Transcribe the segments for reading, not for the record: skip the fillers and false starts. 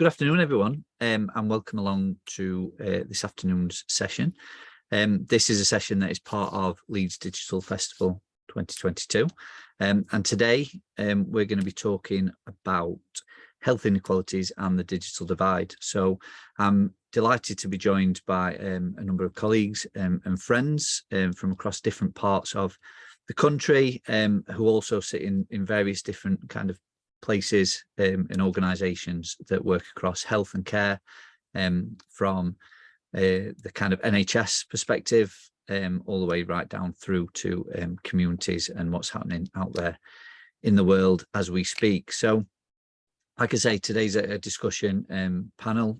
Good afternoon, everyone, and welcome along to this afternoon's session. This is a session that is part of Leeds Digital Festival 2022. And today we're going to be talking about health inequalities and the digital divide. So I'm delighted to be joined by a number of colleagues and friends from across different parts of the country who also sit in various different kind of places and organisations that work across health and care, from the kind of NHS perspective all the way right down through to communities and what's happening out there in the world as we speak. So like I say, today's a discussion panel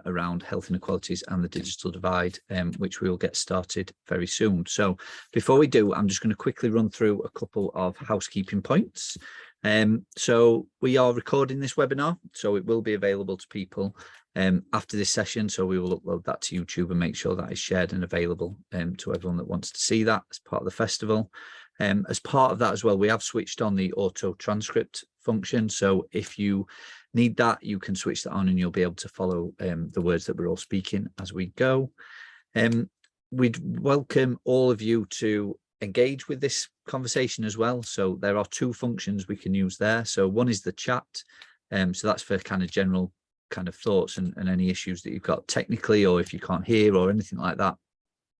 around health inequalities and the digital divide, which we will get started very soon. So before we do, I'm just going to quickly run through a couple of housekeeping points. So we are recording this webinar, so it will be available to people after this session. So we will upload that to YouTube and make sure that is shared and available to everyone that wants to see that as part of the festival. As part of that as well, we have switched on the auto transcript function. So if you need that, you can switch that on and you'll be able to follow the words that we're all speaking as we go. We'd welcome all of you to engage with this conversation as well. So there are two functions we can use there. So one is the chat. So that's for kind of general kind of thoughts and any issues that you've got technically, or if you can't hear or anything like that.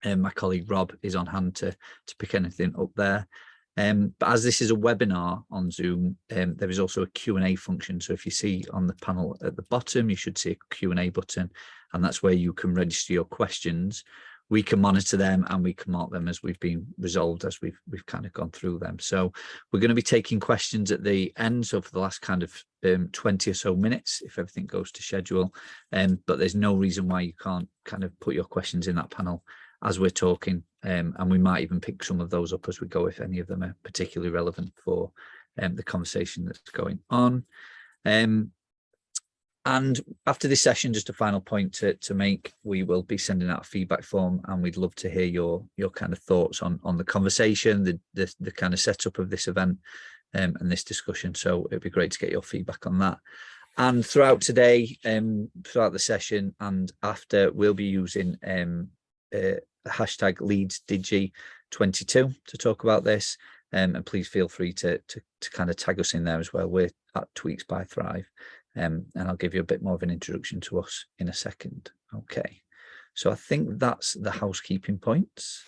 My colleague Rob is on hand to pick anything up there. But as this is a webinar on Zoom, there is also a Q&A function. So if you see on the panel at the bottom, you should see a Q&A button, and that's where you can register your questions. We can monitor them and we can mark them as we've been resolved, as we've kind of gone through them. So we're going to be taking questions at the end. So for the last kind of 20 or so minutes, if everything goes to schedule, but there's no reason why you can't kind of put your questions in that panel as we're talking, and we might even pick some of those up as we go if any of them are particularly relevant for the conversation that's going on. And after this session, just a final point to make, we will be sending out a feedback form, and we'd love to hear your kind of thoughts on the conversation, the kind of setup of this event and this discussion. So it'd be great to get your feedback on that. And throughout today, throughout the session and after, we'll be using hashtag Leeds Digi 22 to talk about this, and please feel free to kind of tag us in there as well. We're at Tweaks by Thrive, and I'll give you a bit more of an introduction to us in a second. Okay, so I think that's the housekeeping points.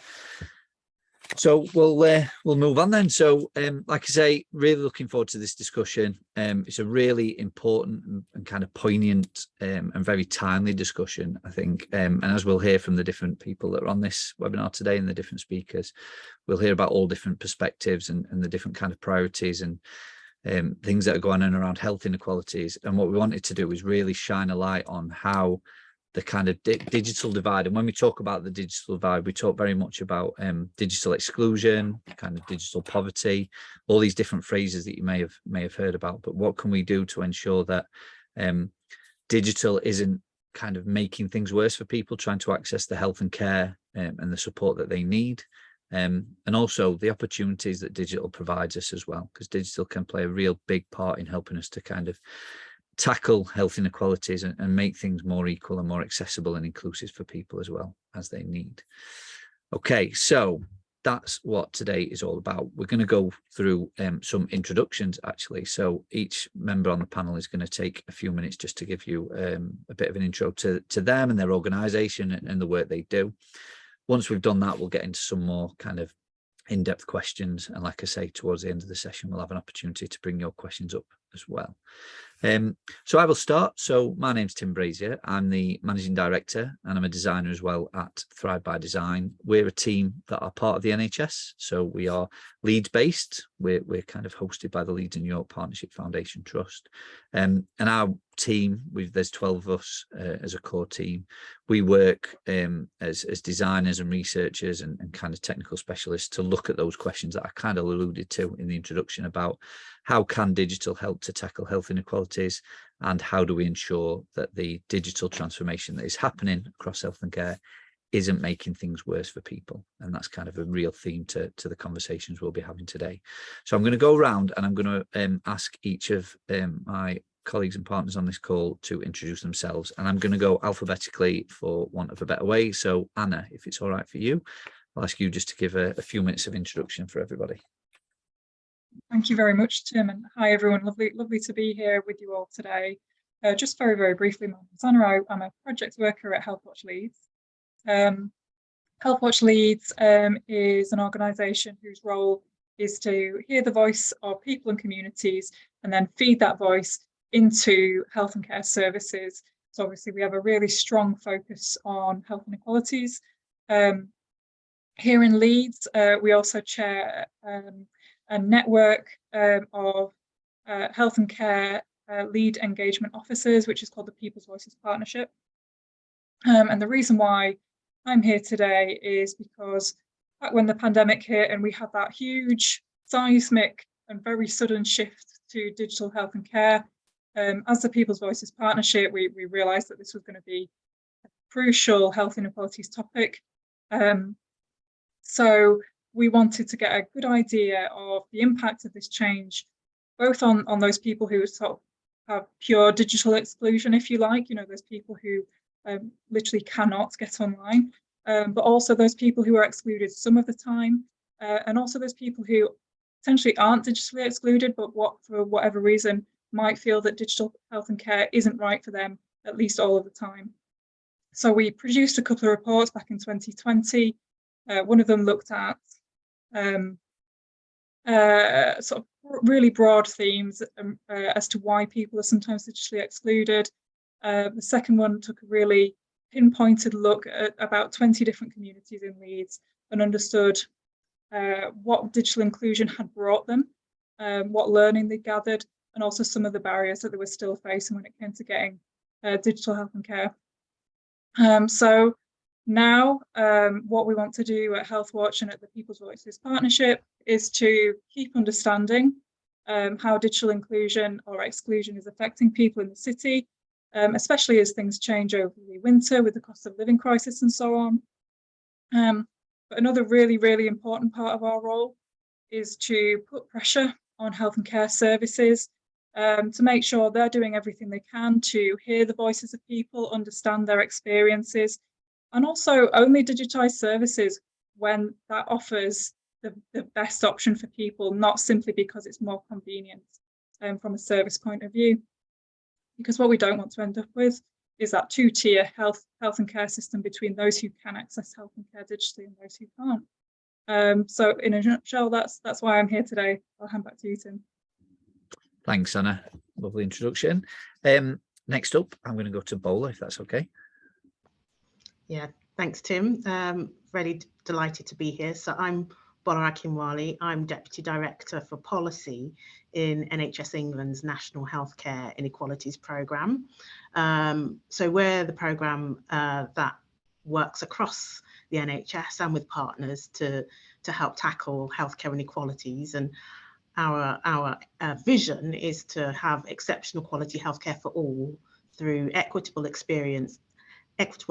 So we'll move on then. So like I say, really looking forward to this discussion. It's a really important and kind of poignant and very timely discussion, I think. And as we'll hear from the different people that are on this webinar today and the different speakers, we'll hear about all different perspectives and the different kind of priorities and things that are going on around health inequalities. And what we wanted to do is really shine a light on how the kind of digital divide, and when we talk about the digital divide, we talk very much about digital exclusion, kind of digital poverty, all these different phrases that you may have heard about. But what can we do to ensure that digital isn't kind of making things worse for people trying to access the health and care and the support that they need, and also the opportunities that digital provides us as well, because digital can play a real big part in helping us to kind of tackle health inequalities and make things more equal and more accessible and inclusive for people as well as they need. Okay, so that's what today is all about. We're going to go through some introductions actually. So each member on the panel is going to take a few minutes just to give you a bit of an intro to them and their organisation and the work they do. Once we've done that, we'll get into some more kind of in-depth questions, and like I say, towards the end of the session we'll have an opportunity to bring your questions up as well. So I will start. So my name's Tim Brazier. I'm the managing director and I'm a designer as well at Thrive by Design. We're a team that are part of the NHS, so we are Leeds based. We're kind of hosted by the Leeds and York Partnership Foundation Trust, and our team, there's 12 of us as a core team. We work as designers and researchers and kind of technical specialists to look at those questions that I kind of alluded to in the introduction about how can digital help to tackle health inequalities, and how do we ensure that the digital transformation that is happening across health and care isn't making things worse for people. And that's kind of a real theme to the conversations we'll be having today. So I'm going to go around and I'm going to ask each of my colleagues and partners on this call to introduce themselves. And I'm going to go alphabetically for want of a better way. So Anna, if it's all right for you, I'll ask you just to give a few minutes of introduction for everybody. Thank you very much, Tim, and hi everyone. Lovely to be here with you all today. Just very briefly, my name's Anna. I'm a project worker at Healthwatch Leeds. Healthwatch Leeds is an organisation whose role is to hear the voice of people and communities and then feed that voice into health and care services. So obviously we have a really strong focus on health inequalities. Here in Leeds, we also chair a network of health and care lead engagement officers, which is called the People's Voices Partnership. And the reason why I'm here today is because back when the pandemic hit and we had that huge seismic and very sudden shift to digital health and care, as the People's Voices Partnership, we realised that this was going to be a crucial health inequalities topic. So we wanted to get a good idea of the impact of this change, both on those people who sort of have pure digital exclusion, if you like, those people who literally cannot get online, but also those people who are excluded some of the time, and also those people who potentially aren't digitally excluded, but for whatever reason might feel that digital health and care isn't right for them, at least all of the time. So we produced a couple of reports back in 2020. One of them looked at sort of really broad themes as to why people are sometimes digitally excluded. The second one took a really pinpointed look at about 20 different communities in Leeds and understood what digital inclusion had brought them, what learning they gathered, and also some of the barriers that they were still facing when it came to getting digital health and care. So now what we want to do at Healthwatch and at the People's Voices Partnership is to keep understanding how digital inclusion or exclusion is affecting people in the city, especially as things change over the winter with the cost of living crisis and so on. But another really important part of our role is to put pressure on health and care services to make sure they're doing everything they can to hear the voices of people, understand their experiences, and also only digitise services when that offers the best option for people, not simply because it's more convenient from a service point of view. Because what we don't want to end up with is that two-tier health and care system between those who can access health and care digitally and those who can't. So in a nutshell, that's why I'm here today. I'll hand back to you, Tim. Thanks, Anna. Lovely introduction. Next up, I'm going to go to Bola, if that's okay. Yeah, thanks, Tim. Really delighted to be here. So I'm Bola Akinwale. I'm Deputy Director for Policy in NHS England's National Healthcare Inequalities Programme. So we're the programme that works across the NHS and with partners to help tackle healthcare inequalities. And our vision is to have exceptional quality healthcare for all through equitable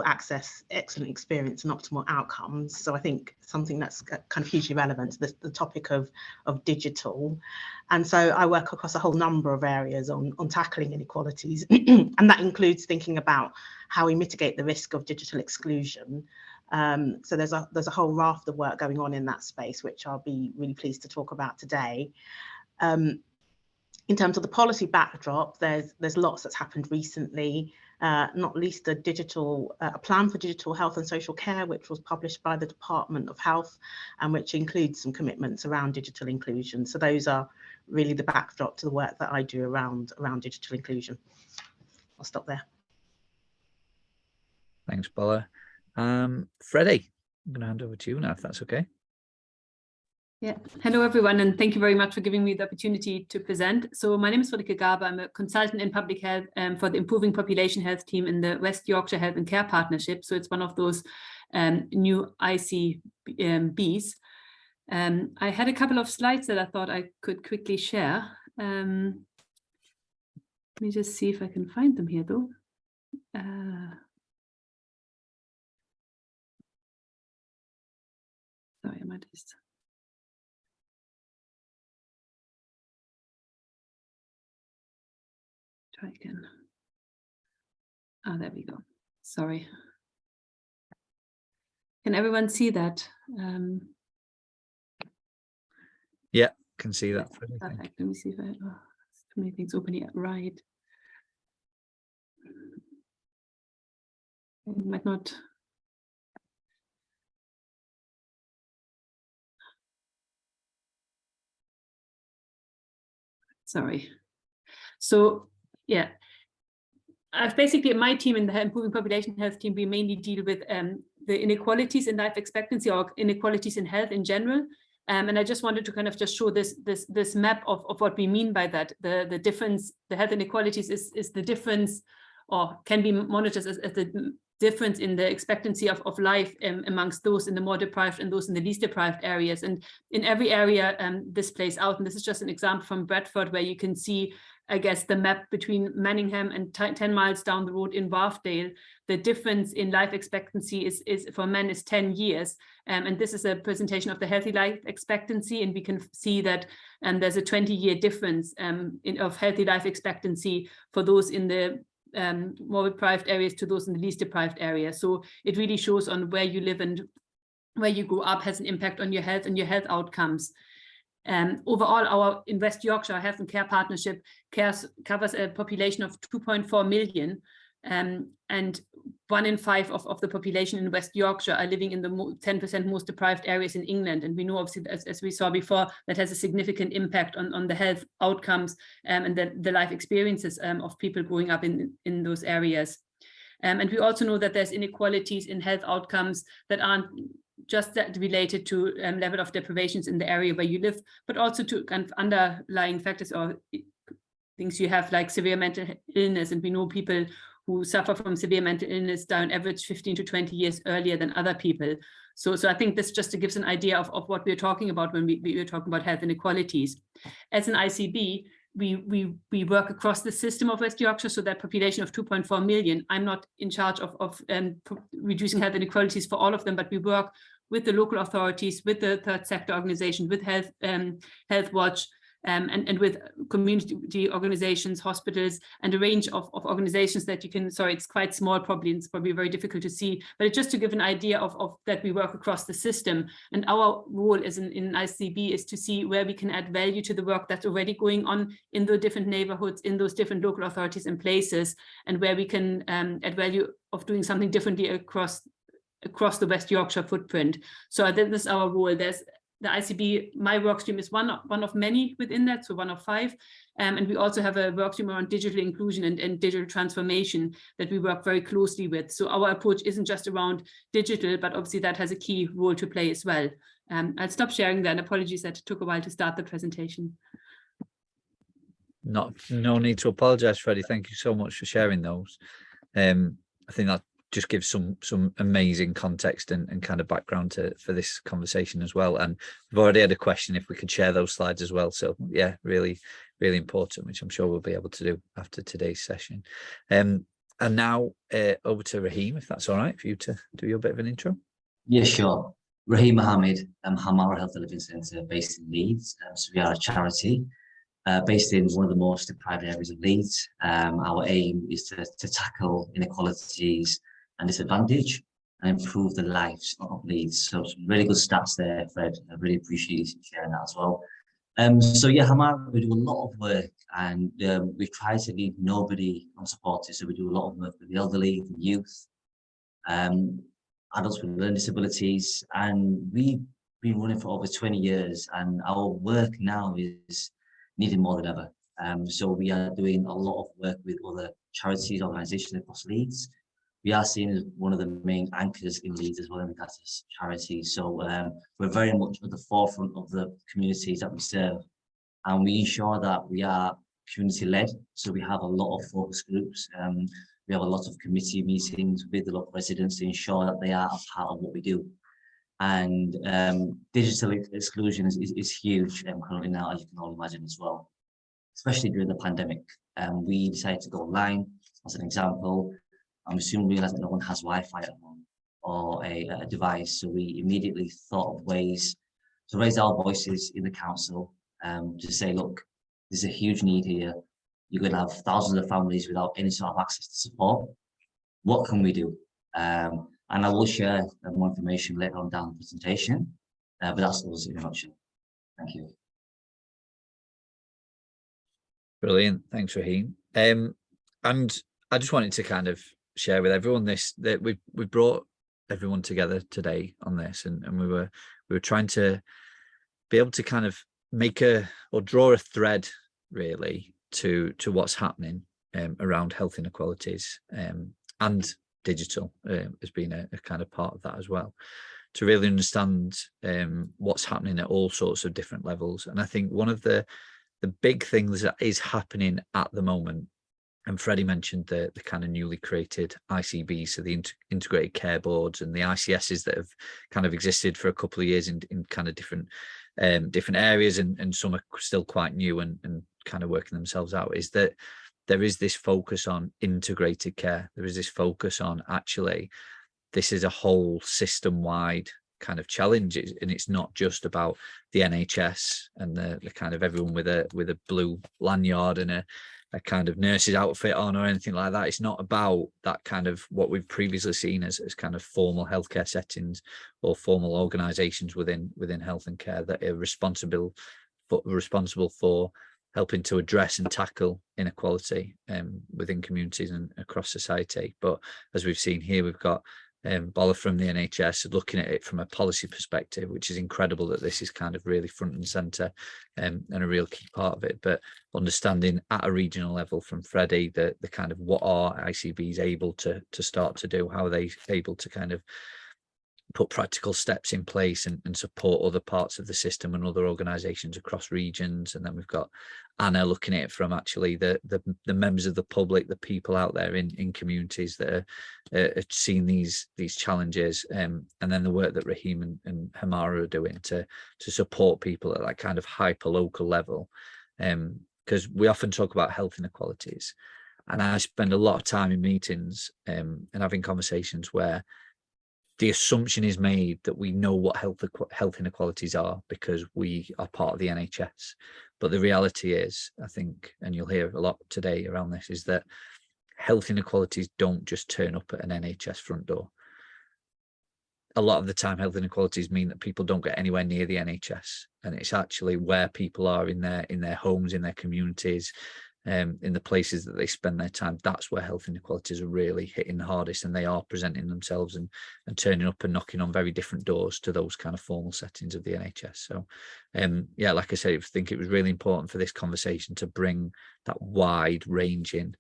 access, excellent experience, and optimal outcomes. So I think something that's kind of hugely relevant to the topic of digital. And so I work across a whole number of areas on tackling inequalities, and that includes thinking about how we mitigate the risk of digital exclusion. So there's a whole raft of work going on in that space, which I'll be really pleased to talk about today. In terms of the policy backdrop, there's lots that's happened recently, not least a plan for digital health and social care, which was published by the Department of Health and which includes some commitments around digital inclusion. So those are really the backdrop to the work that I do around digital inclusion. I'll stop there. Thanks, Bola. Freddie, I'm going to hand over to you now, if that's okay. Yeah, hello everyone, and thank you very much for giving me the opportunity to present. So my name is Frederike Garbe. I'm a consultant in public health for the Improving Population Health team in the West Yorkshire Health and Care Partnership. So it's one of those new ICBs. I had a couple of slides that I thought I could quickly share. Let me just see if I can find them here though. Sorry, I might just... Try again. Ah, there we go. Sorry. Can everyone see that? Yeah, can see that. Perfect. Let me see if I, too many things opening up right. It might not. Sorry. So yeah, I've basically, my team in the Improving Population Health team, we mainly deal with the inequalities in life expectancy or inequalities in health in general. And I just wanted to kind of just show this map of what we mean by that. The difference, the health inequalities is the difference, or can be monitored as the difference in the expectancy of life amongst those in the more deprived and those in the least deprived areas. And in every area this plays out. And this is just an example from Bradford, where you can see, I guess, the map between Manningham and 10 miles down the road in Wharfdale. The difference in life expectancy is for men is 10 years. And this is a presentation of the healthy life expectancy. And we can see that there's a 20-year difference of healthy life expectancy for those in the more deprived areas to those in the least deprived areas. So it really shows on where you live and where you grow up has an impact on your health and your health outcomes. Overall, in West Yorkshire, our health and care partnership covers a population of 2.4 million, and 1 in 5 of the population in West Yorkshire are living in the 10% most deprived areas in England. And we know, obviously, as we saw before, that has a significant impact on the health outcomes and the life experiences of people growing up in those areas. And we also know that there's inequalities in health outcomes that aren't just that related to level of deprivations in the area where you live, but also to kind of underlying factors or things you have, like severe mental illness. And we know people who suffer from severe mental illness die on average 15 to 20 years earlier than other people. So I think this just gives an idea of what we're talking about when we're talking about health inequalities. As an ICB, we work across the system of West Yorkshire, so that population of 2.4 million. I'm not in charge of reducing health inequalities for all of them, but we work with the local authorities, with the third sector organization, with Healthwatch, and with community organizations, hospitals, and a range of organizations that you can, sorry, it's quite small probably, and it's probably very difficult to see, but just to give an idea of that we work across the system. And our role as in ICB is to see where we can add value to the work that's already going on in the different neighborhoods, in those different local authorities and places, and where we can add value of doing something differently across the West Yorkshire footprint. So this is our role. There's the ICB, my work stream is one of many within that, so 1 of 5. And we also have a work stream around digital inclusion and digital transformation that we work very closely with. So our approach isn't just around digital, but obviously that has a key role to play as well. I'll stop sharing that. Apologies that it took a while to start the presentation. No need to apologize, Freddie. Thank you so much for sharing those. I think that just gives some amazing context and kind of background for this conversation as well. And we've already had a question if we could share those slides as well. So yeah, really, really important, which I'm sure we'll be able to do after today's session. And now over to Raheem, if that's all right, for you to do your bit of an intro. Yeah, sure. Raheem Mohammad, Hamara Health Living Centre based in Leeds. So we are a charity based in one of the most deprived areas of Leeds. Our aim is to tackle inequalities and disadvantage and improve the lives of Leeds. So some really good stats there, Fred. I really appreciate you sharing that as well. So yeah, Hamara, we do a lot of work, and we try to leave nobody unsupported. So we do a lot of work with the elderly, the youth, adults with learning disabilities, and we've been running for over 20 years, and our work now is needed more than ever. So we are doing a lot of work with other charities, organisations across Leeds. We are seen as one of the main anchors in Leeds as well in regards to charities. So we're very much at the forefront of the communities that we serve, and we ensure that we are community-led. So we have a lot of focus groups. We have a lot of committee meetings with the local residents to ensure that they are a part of what we do. And digital exclusion is huge currently now, as you can all imagine as well, especially during the pandemic. We decided to go online as an example, and we soon realized that no one has Wi-Fi at home or a device. So we immediately thought of ways to raise our voices in the council to say, look, there's a huge need here. you're going to have thousands of families without any sort of access to support. What can we do? And I will share more information later on down the presentation, but that's us in a nutshell. Thank you. Brilliant. Thanks, Raheem. And I just wanted to kind of share with everyone that we brought everyone together today on this, and we were trying to be able to kind of make or draw a thread really to what's happening around health inequalities, and digital has been a kind of part of that as well, to really understand what's happening at all sorts of different levels. And I think one of the big things that is happening at the moment, and Freddie mentioned the kind of newly created ICBs, so the integrated care boards, and the ICSs that have kind of existed for a couple of years in kind of different areas, and some are still quite new and kind of working themselves out, is that there is this focus on integrated care. There is this focus on actually this is a whole system-wide kind of challenge, and it's not just about the NHS and the kind of everyone with a blue lanyard and a kind of nurse's outfit on or anything like that. It's not about that kind of what we've previously seen as kind of formal healthcare settings or formal organisations within health and care that are responsible for helping to address and tackle inequality within communities and across society. But as we've seen here, we've got Bola from the NHS looking at it from a policy perspective, which is incredible that this is kind of really front and centre and a real key part of it. But understanding at a regional level from Freddie the kind of what are ICBs able to start to do, how are they able to kind of put practical steps in place and support other parts of the system and other organisations across regions. And then we've got Anna looking at it from actually the members of the public, the people out there in communities that are seeing these challenges, and then the work that Raheem and Hamara are doing to support people at that kind of hyper local level, because we often talk about health inequalities, and I spend a lot of time in meetings and having conversations where the assumption is made that we know what health inequalities are because we are part of the NHS. But the reality is, I think, and you'll hear a lot today around this, is that health inequalities don't just turn up at an NHS front door. A lot of the time, health inequalities mean that people don't get anywhere near the NHS, and it's actually where people are in their homes, in their communities, in the places that they spend their time. That's where health inequalities are really hitting the hardest, and they are presenting themselves and turning up and knocking on very different doors to those kind of formal settings of the NHS. So yeah, like I said, I think it was really important for this conversation to bring that wide ranging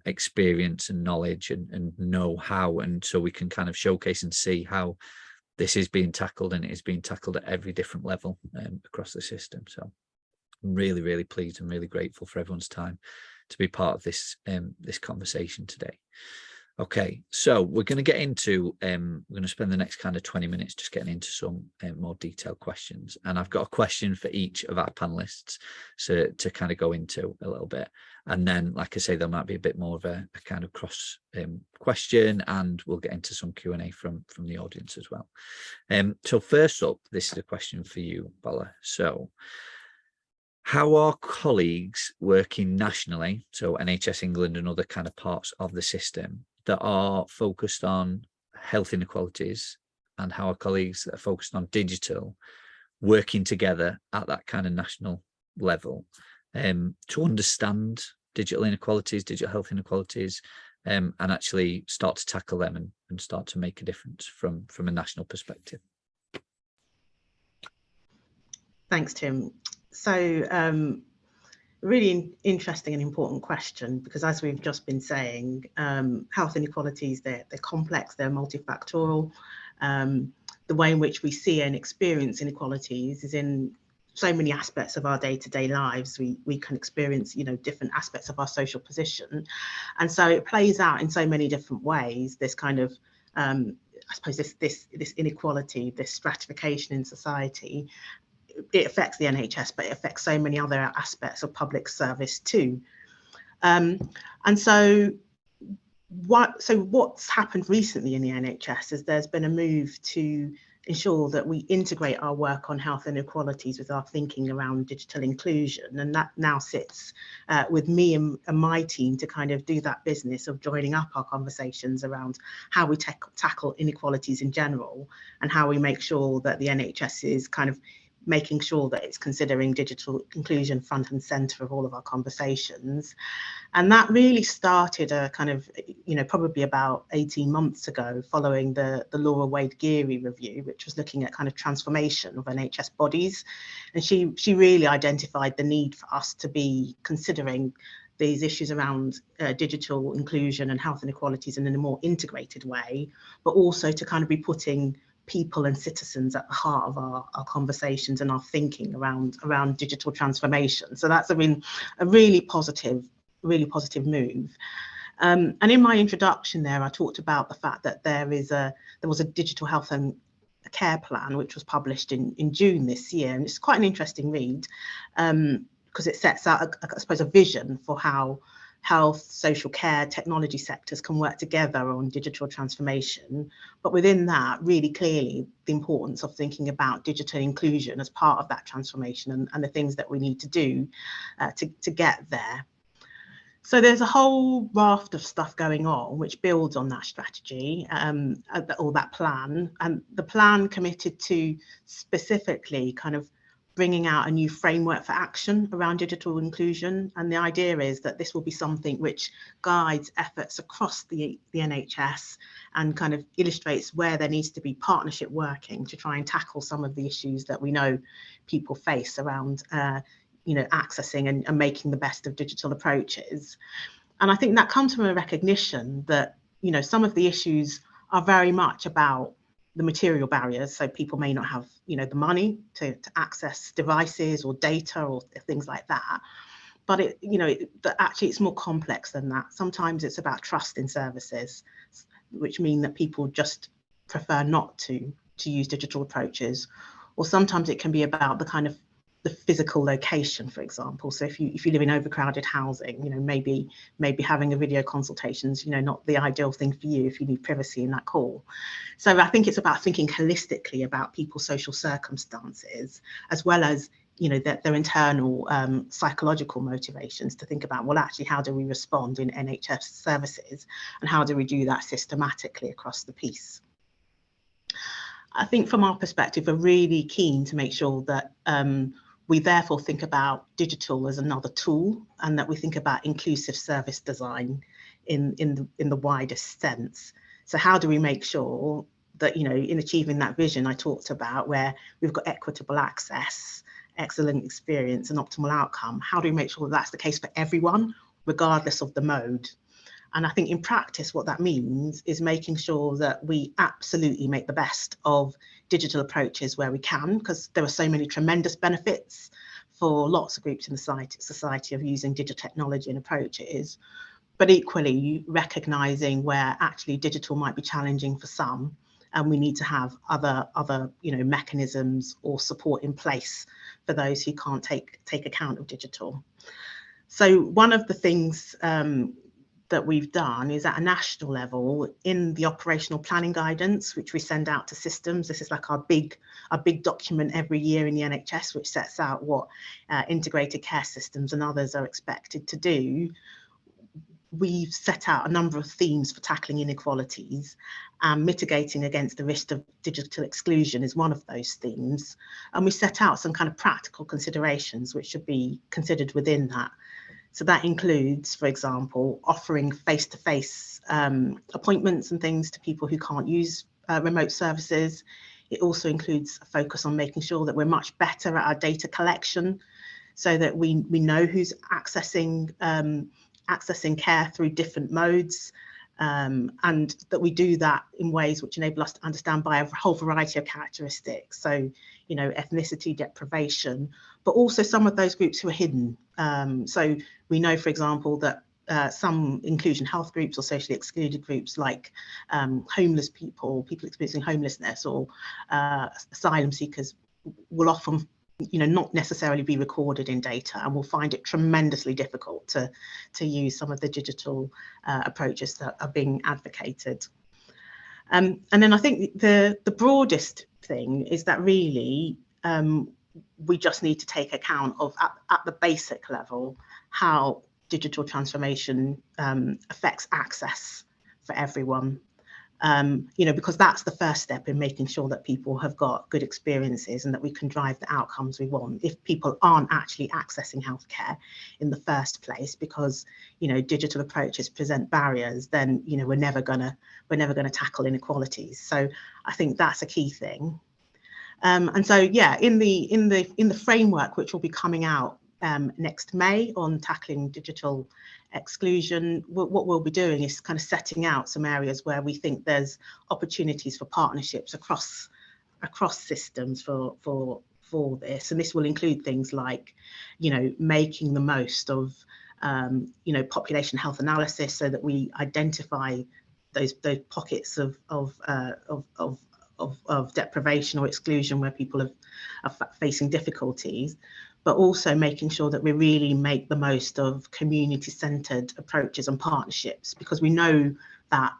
experience and knowledge and know-how, and so we can kind of showcase and see how this is being tackled, and it is being tackled at every different level across the system. So I'm really, really pleased and really grateful for everyone's time to be part of this this conversation today. Okay, so we're going to get into, we're going to spend the next kind of 20 minutes just getting into some more detailed questions. And I've got a question for each of our panelists to kind of go into a little bit. And then, like I say, there might be a bit more of a kind of cross question, and we'll get into some Q&A from the audience as well. So first up, this is a question for you, Bola. So, how are colleagues working nationally, so NHS England and other kind of parts of the system, that are focused on health inequalities, and how are colleagues that are focused on digital working together at that kind of national level to understand digital inequalities, digital health inequalities, and actually start to tackle them and start to make a difference from a national perspective? Thanks, Tim. So really interesting and important question, because as we've just been saying, health inequalities, they're complex, they're multifactorial. The way in which we see and experience inequalities is in so many aspects of our day-to-day lives. We can experience, different aspects of our social position. And so it plays out in so many different ways, this kind of, I suppose this inequality, this stratification in society. It affects the NHS, but it affects so many other aspects of public service too. And so what's happened recently in the NHS is there's been a move to ensure that we integrate our work on health inequalities with our thinking around digital inclusion. And that now sits with me and my team to kind of do that business of joining up our conversations around how we tackle inequalities in general, and how we make sure that the NHS is kind of making sure that it's considering digital inclusion front and centre of all of our conversations. And that really started a kind of, probably about 18 months ago, following the Laura Wade-Geary review, which was looking at kind of transformation of NHS bodies. And she really identified the need for us to be considering these issues around digital inclusion and health inequalities in a more integrated way, but also to kind of be putting people and citizens at the heart of our conversations and our thinking around digital transformation. So that's been a really positive move. And in my introduction there, I talked about the fact that there was a digital health and care plan which was published in June this year, and it's quite an interesting read because it sets out, I suppose, a vision for how health, social care, technology sectors can work together on digital transformation. But within that, really clearly, the importance of thinking about digital inclusion as part of that transformation and the things that we need to do to get there. So there's a whole raft of stuff going on which builds on that strategy or that plan. And the plan committed to specifically kind of bringing out a new framework for action around digital inclusion. And the idea is that this will be something which guides efforts across the NHS and kind of illustrates where there needs to be partnership working to try and tackle some of the issues that we know people face around accessing and making the best of digital approaches. And I think that comes from a recognition that, some of the issues are very much about the material barriers. So people may not have, the money to access devices or data or things like that. But actually it's more complex than that. Sometimes it's about trust in services, which mean that people just prefer not to use digital approaches. Or sometimes it can be about the kind of the physical location, for example. So if you live in overcrowded housing, maybe having a video consultation is, not the ideal thing for you if you need privacy in that call. So I think it's about thinking holistically about people's social circumstances, as well as, their internal psychological motivations to think about, well, actually, how do we respond in NHS services and how do we do that systematically across the piece? I think from our perspective, we're really keen to make sure that we therefore think about digital as another tool, and that we think about inclusive service design in the widest sense. So how do we make sure that, in achieving that vision I talked about, where we've got equitable access, excellent experience and optimal outcome, how do we make sure that that's the case for everyone, regardless of the mode? And I think in practice, what that means is making sure that we absolutely make the best of digital approaches where we can, because there are so many tremendous benefits for lots of groups in the society of using digital technology and approaches, but equally recognizing where actually digital might be challenging for some, and we need to have other mechanisms or support in place for those who can't take account of digital. So one of the things that we've done is at a national level in the operational planning guidance, which we send out to systems. This is like our big document every year in the NHS, which sets out what integrated care systems and others are expected to do. We've set out a number of themes for tackling inequalities, and mitigating against the risk of digital exclusion is one of those themes. And we set out some kind of practical considerations which should be considered within that. So that includes, for example, offering face-to-face appointments and things to people who can't use remote services. It also includes a focus on making sure that we're much better at our data collection, so that we know who's accessing care through different modes, and that we do that in ways which enable us to understand by a whole variety of characteristics. So, ethnicity, deprivation, but also some of those groups who are hidden. So we know, for example, that some inclusion health groups or socially excluded groups like homeless people experiencing homelessness, or asylum seekers will often not necessarily be recorded in data, and will find it tremendously difficult to use some of the digital approaches that are being advocated. And then I think the broadest thing is that really we just need to take account of at the basic level how digital transformation affects access for everyone. Because that's the first step in making sure that people have got good experiences and that we can drive the outcomes we want. If people aren't actually accessing healthcare in the first place because digital approaches present barriers, then we're never gonna tackle inequalities. So I think that's a key thing. And so in the framework which will be coming out next May on tackling digital exclusion, what we'll be doing is kind of setting out some areas where we think there's opportunities for partnerships across systems for this, and this will include things like making the most of population health analysis so that we identify those pockets of deprivation or exclusion where people are facing difficulties, but also making sure that we really make the most of community-centred approaches and partnerships, because we know that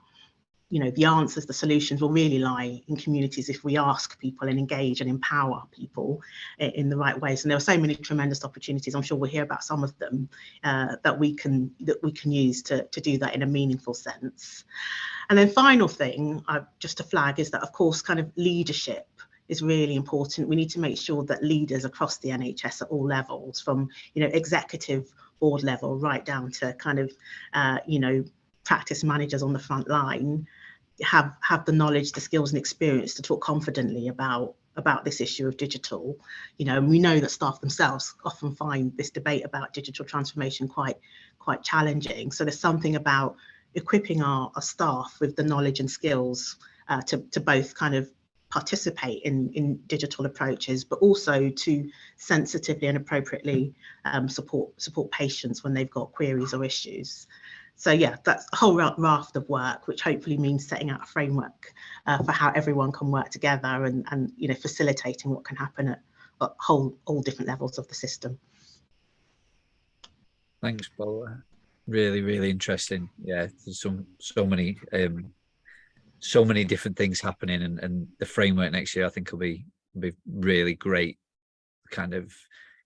the answers, the solutions will really lie in communities if we ask people and engage and empower people in the right ways. And there are so many tremendous opportunities. I'm sure we'll hear about some of them that we can use to do that in a meaningful sense. And then final thing, just to flag, is that of course kind of leadership is really important. We need to make sure that leaders across the NHS at all levels, from executive board level right down to kind of practice managers on the front line, have the knowledge, the skills and experience to talk confidently about this issue of digital. And we know that staff themselves often find this debate about digital transformation quite challenging. So there's something about equipping our staff with the knowledge and skills to both kind of participate in digital approaches, but also to sensitively and appropriately support patients when they've got queries or issues. So that's a whole raft of work, which hopefully means setting out a framework for how everyone can work together and facilitating what can happen at all different levels of the system. Thanks, Bola. Really, really interesting. Yeah, there's so many different things happening, and the framework next year I think will be really great kind of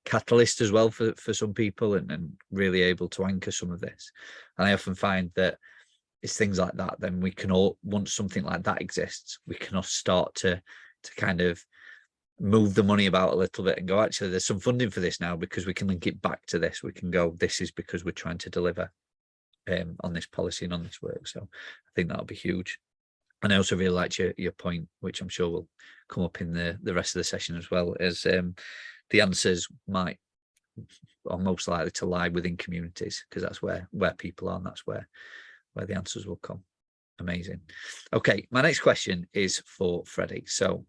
catalyst as well for some people, and really able to anchor some of this. And I often find that it's things like that, then we can all, once something like that exists, we can all start to kind of move the money about a little bit and go, actually there's some funding for this now, because we can link it back to this. We can go, this is because we're trying to deliver on this policy and on this work. So I think that'll be huge. And I also really liked your point, which I'm sure will come up in the rest of the session as well, as the answers might, or most likely to lie within communities, because that's where people are, and that's where the answers will come. Amazing. Okay, my next question is for Freddie. So,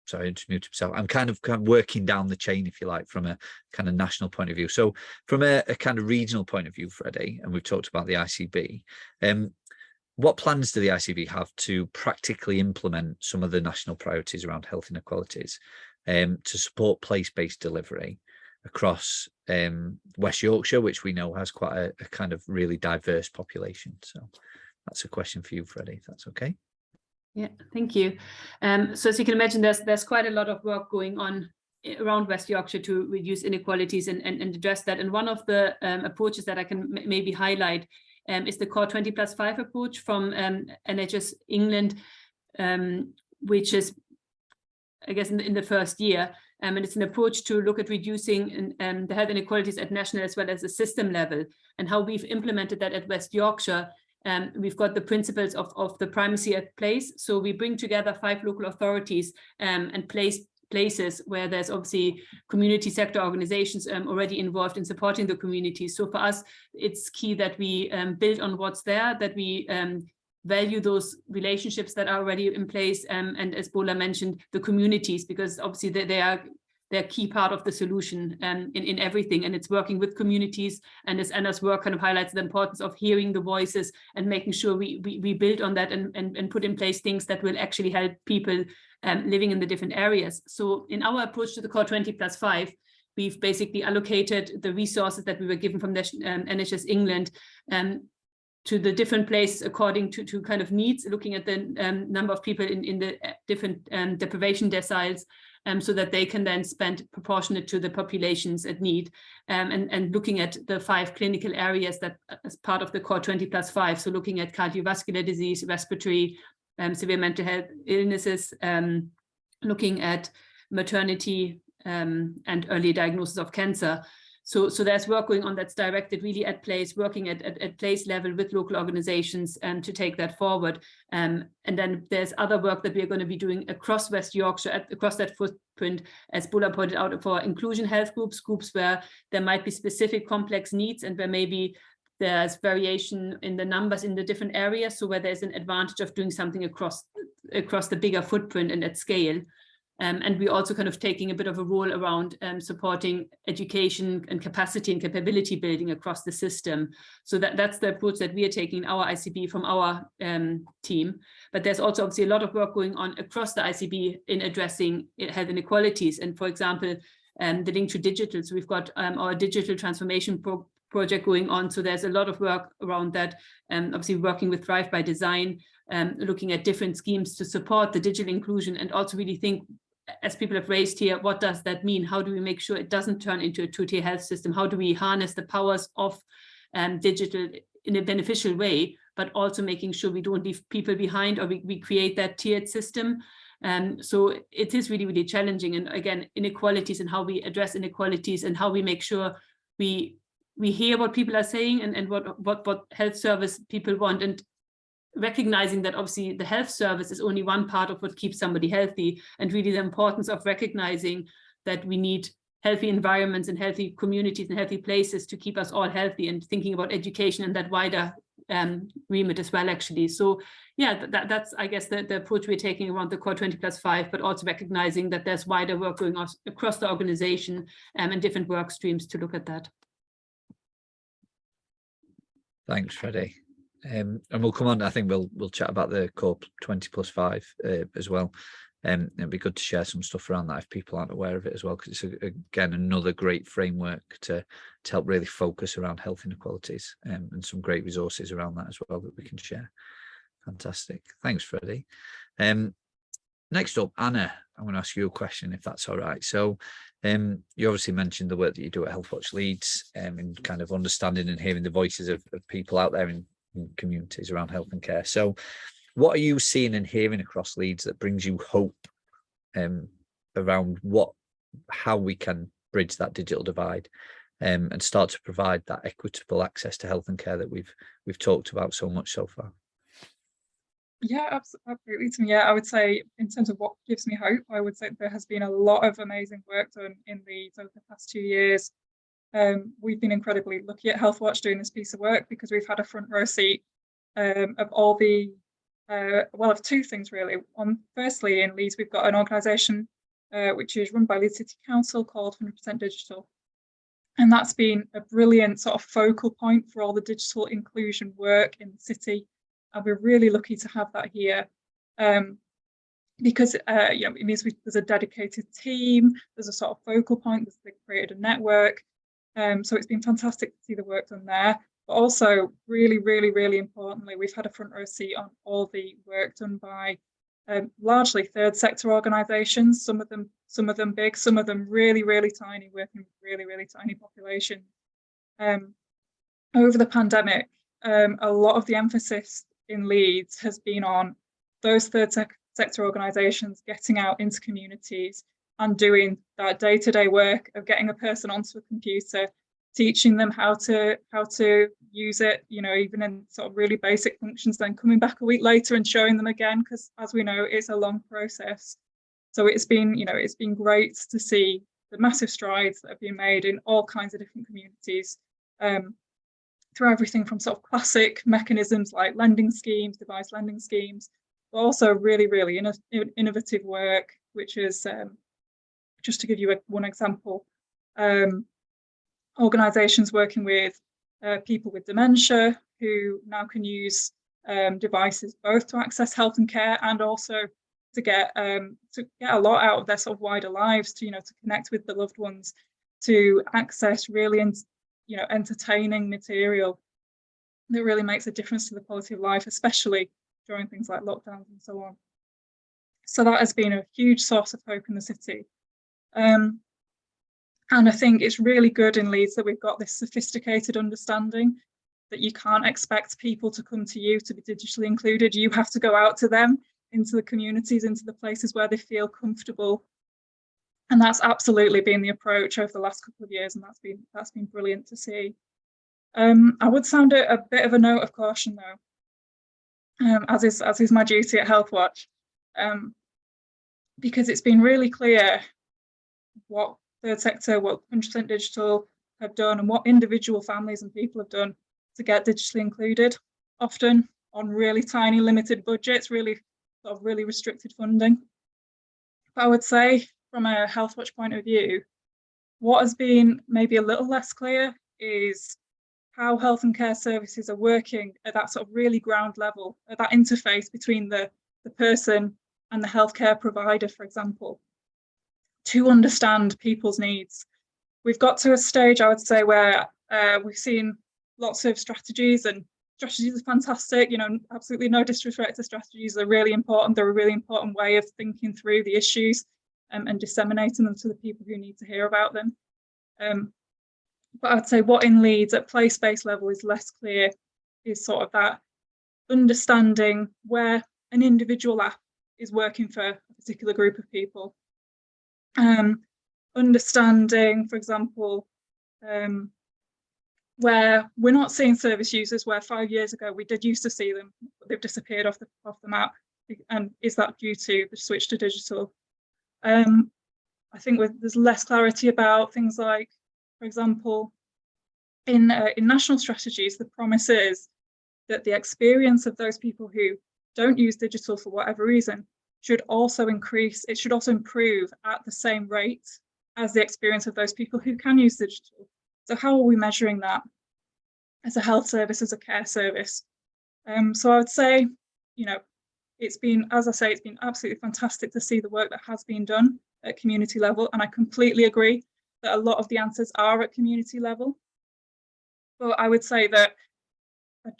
sorry, I just muted myself. I'm kind of working down the chain, if you like, from a kind of national point of view. So from a kind of regional point of view, Freddie, and we've talked about the ICB, what plans do the ICB have to practically implement some of the national priorities around health inequalities to support place-based delivery across West Yorkshire, which we know has quite a kind of really diverse population? So that's a question for you, Freddie, if that's okay. Yeah, thank you. So as you can imagine, there's quite a lot of work going on around West Yorkshire to reduce inequalities and address that. And one of the approaches that I can maybe highlight is the Core 20+5 approach from NHS England, which is, I guess, in the first year. And it's an approach to look at reducing the health inequalities at national as well as the system level, and how we've implemented that at West Yorkshire. We've got the principles of the primacy at place. So we bring together 5 local authorities and places where there's obviously community sector organizations already involved in supporting the community. So for us, it's key that we build on what's there, that we value those relationships that are already in place, and as Bola mentioned, the communities, because obviously they're a key part of the solution in everything, and it's working with communities. And as Anna's work kind of highlights the importance of hearing the voices and making sure we build on that and put in place things that will actually help people living in the different areas. So in our approach to the Core 20+5, we've basically allocated the resources that we were given from the NHS England to the different places according to kind of needs, looking at the number of people in the different deprivation deciles, so that they can then spend proportionate to the populations at need, and looking at the 5 clinical areas that as part of the core 20+5, so looking at cardiovascular disease, respiratory, severe mental health illnesses, looking at maternity and early diagnosis of cancer. So there's work going on that's directed really at place, working at place level with local organizations to take that forward. And then there's other work that we're going to be doing across West Yorkshire, across that footprint, as Bola pointed out, for inclusion health groups where there might be specific complex needs and where maybe there's variation in the numbers in the different areas. So where there's an advantage of doing something across the bigger footprint and at scale. And we're also kind of taking a bit of a role around supporting education and capacity and capability building across the system. So that's the approach that we are taking in our ICB from our team. But there's also obviously a lot of work going on across the ICB in addressing health inequalities. And for example, the link to digital. So we've got our digital transformation project going on. So there's a lot of work around that. Obviously working with Thrive by Design, looking at different schemes to support the digital inclusion, and also really think, as people have raised here, what does that mean? How do we make sure it doesn't turn into a two-tier health system? How do we harness the powers of digital in a beneficial way, but also making sure we don't leave people behind, or we create that tiered system? So it is really, really challenging. And again, inequalities and how we address inequalities and how we make sure we hear what people are saying and what health service people want, and recognizing that obviously the health service is only one part of what keeps somebody healthy, and really the importance of recognizing that we need healthy environments and healthy communities and healthy places to keep us all healthy, and thinking about education and that wider remit as well, actually. So yeah, that's I guess the approach we're taking around the core 20+5, but also recognizing that there's wider work going on across the organization and different work streams to look at that. Thanks, Freddie. And we'll come on, I think we'll chat about the core 20+5 as well. It'd be good to share some stuff around that if people aren't aware of it as well, because it's again another great framework to help really focus around health inequalities, and some great resources around that as well that we can share. Fantastic. Thanks, Freddie. Next up, Anna, I'm going to ask you a question, if that's all right. So you obviously mentioned the work that you do at Healthwatch Leeds, in kind of understanding and hearing the voices of people out there in communities around health and care. So what are you seeing and hearing across Leeds that brings you hope around how we can bridge that digital divide and start to provide that equitable access to health and care that we've talked about so much so far? Yeah, absolutely. To me, yeah, I would say in terms of what gives me hope, I would say there has been a lot of amazing work done in Leeds over the past 2 years. We've been incredibly lucky at Healthwatch doing this piece of work, because we've had a front row seat of all the, of 2 things really. Firstly, in Leeds, we've got an organisation which is run by Leeds City Council called 100% Digital. And that's been a brilliant sort of focal point for all the digital inclusion work in the city. And we're really lucky to have that here. Because it means there's a dedicated team, there's a sort of focal point, they've created a network. So it's been fantastic to see the work done there. But also, really, really, really importantly, we've had a front row seat on all the work done by largely third sector organisations, some of them big, some of them really, really tiny, working with really, really tiny populations. Over the pandemic, a lot of the emphasis in Leeds has been on those third sector organisations getting out into communities and doing that day-to-day work of getting a person onto a computer, teaching them how to use it, even in sort of really basic functions, then coming back a week later and showing them again, because as we know, it's a long process. So it's been great to see the massive strides that have been made in all kinds of different communities, through everything from sort of classic mechanisms like lending schemes, device lending schemes, but also really, really innovative work, which is, just to give you one example, organisations working with people with dementia who now can use devices both to access health and care and also to get a lot out of their sort of wider lives, to connect with the loved ones, to access really entertaining material. that really makes a difference to the quality of life, especially during things like lockdowns and so on. So that has been a huge source of hope in the city. And I think it's really good in Leeds that we've got this sophisticated understanding that you can't expect people to come to you to be digitally included. You have to go out to them, into the communities, into the places where they feel comfortable. And that's absolutely been the approach over the last couple of years, and that's been brilliant to see. I would sound a bit of a note of caution though, as is my duty at Healthwatch, because it's been really clear what third sector, what 100% digital have done, and what individual families and people have done to get digitally included, often on really tiny limited budgets, really restricted funding. But I would say from a Healthwatch point of view, what has been maybe a little less clear is how health and care services are working at that sort of really ground level, at that interface between the person and the healthcare provider, for example, to understand people's needs. We've got to a stage, I would say, where we've seen lots of strategies, and strategies are fantastic, you know, absolutely no disrespect to strategies. They're really important. They're a really important way of thinking through the issues and disseminating them to the people who need to hear about them. But I'd say what in Leeds at place-based level is less clear is sort of that understanding where an individual app is working for a particular group of people. Understanding, for example, where we're not seeing service users where 5 years ago we did used to see them, but they've disappeared off the map. And is that due to the switch to digital? I think there's less clarity about things like, for example, in national strategies, the promise is that the experience of those people who don't use digital for whatever reason should also increase, it should also improve at the same rate as the experience of those people who can use digital. So how are we measuring that as a health service, as a care service? So I would say, you know, it's been, as I say, it's been absolutely fantastic to see the work that has been done at community level. And I completely agree that a lot of the answers are at community level. But I would say that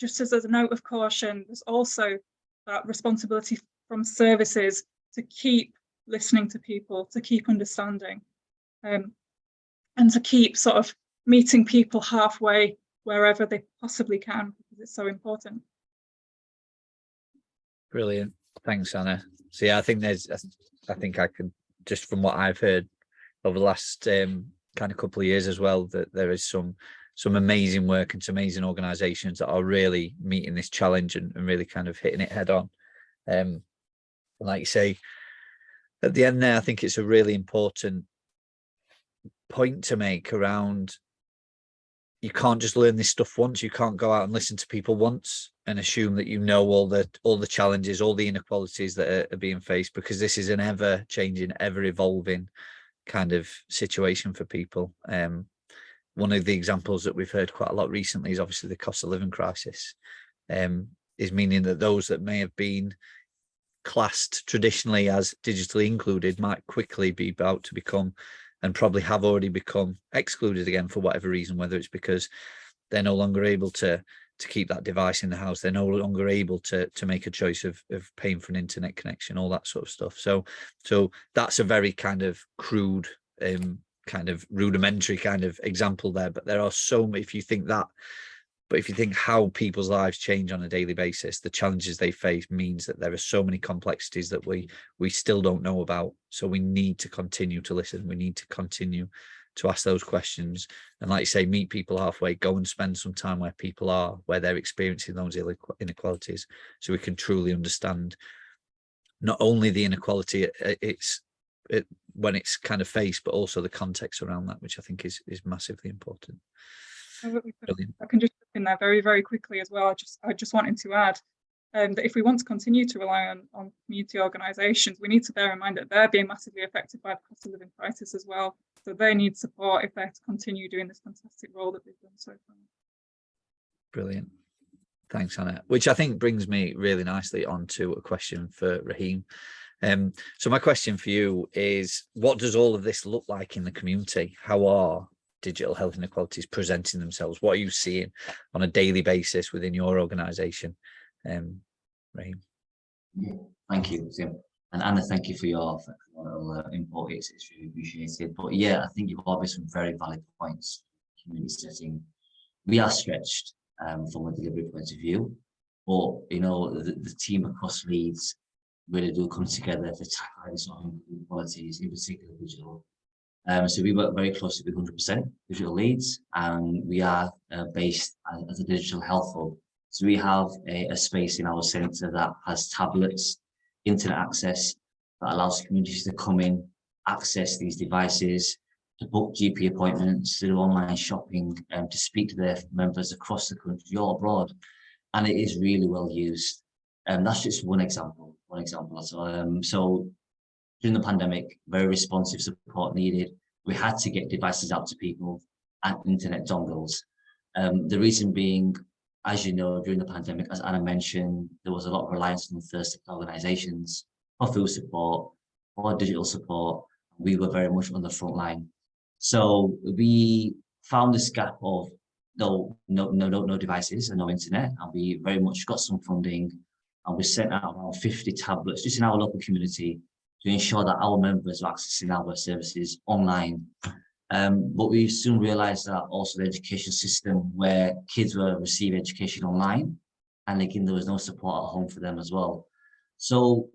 just as a note of caution, there's also that responsibility from services to keep listening to people, to keep understanding, and to keep sort of meeting people halfway wherever they possibly can, because it's so important. Brilliant. Thanks, Anna. So yeah, I think I can, just from what I've heard over the last kind of couple of years as well, that there is some amazing work and some amazing organizations that are really meeting this challenge and really kind of hitting it head on. Like you say, at the end there, I think it's a really important point to make around, you can't just learn this stuff once. You can't go out and listen to people once and assume that you know all the challenges, all the inequalities that are being faced, because this is an ever changing, ever evolving kind of situation for people. One of the examples that we've heard quite a lot recently is obviously the cost of living crisis, is meaning that those that may have been classed traditionally as digitally included might quickly be about to become, and probably have already become, excluded again for whatever reason, whether it's because they're no longer able to keep that device in the house, they're no longer able to make a choice of paying for an internet connection, all that sort of stuff. So that's a very kind of crude, kind of rudimentary kind of example there, but there are so many, if you think how people's lives change on a daily basis, the challenges they face means that there are so many complexities that we still don't know about. So we need to continue to listen. We need to continue to ask those questions. And like you say, meet people halfway, go and spend some time where people are, where they're experiencing those inequalities, so we can truly understand not only the inequality when it's kind of faced, but also the context around that, which I think is massively important. I can just jump in there very, very quickly as well. I just wanted to add that if we want to continue to rely on community organisations, we need to bear in mind that they're being massively affected by the cost of living crisis as well. So they need support if they're to continue doing this fantastic role that they've done so far. Brilliant. Thanks, Anna. Which I think brings me really nicely onto a question for Raheem. So my question for you is, what does all of this look like in the community? How are digital health inequalities presenting themselves? What are you seeing on a daily basis within your organisation? Raheem. Yeah, thank you, Tim. And Anna, thank you for your input. It's really appreciated. But yeah, I think you've always some very valid points. Community setting, we are stretched from a delivery point of view, but you know the team across Leeds really do come together to tackle these sort of inequalities, in particular digital. So we work very closely with 100% digital Leeds, and we are based as a digital health hub. So we have a space in our centre that has tablets, internet access that allows communities to come in, access these devices, to book GP appointments, to do online shopping, and to speak to their members across the country or abroad. And it is really well used. And that's just one example. So during the pandemic, very responsive support needed. We had to get devices out to people and internet dongles. The reason being, as you know, during the pandemic, as Anna mentioned, there was a lot of reliance on third sector organisations for food support, for digital support. We were very much on the front line. So we found this gap of no devices and no internet, and we very much got some funding, and we sent out around 50 tablets just in our local community to ensure that our members are accessing our services online. But we soon realised that also the education system where kids were receiving education online, and again, there was no support at home for them as well. So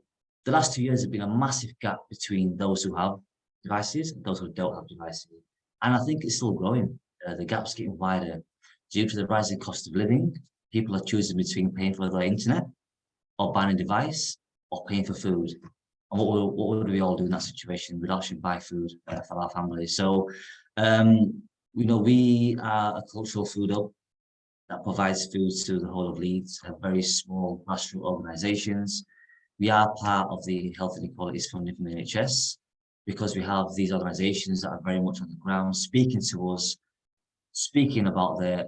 the last 2 years have been a massive gap between those who have devices and those who don't have devices. And I think it's still growing. The gap's getting wider. Due to the rising cost of living, people are choosing between paying for their internet or buying a device or paying for food. And what would we all do in that situation? We'd actually buy food for our families. So, you know, we are a cultural food hub that provides food to the whole of Leeds, have very small grassroots organisations. We are part of the Health Inequalities funding from the NHS because we have these organisations that are very much on the ground, speaking to us, speaking about their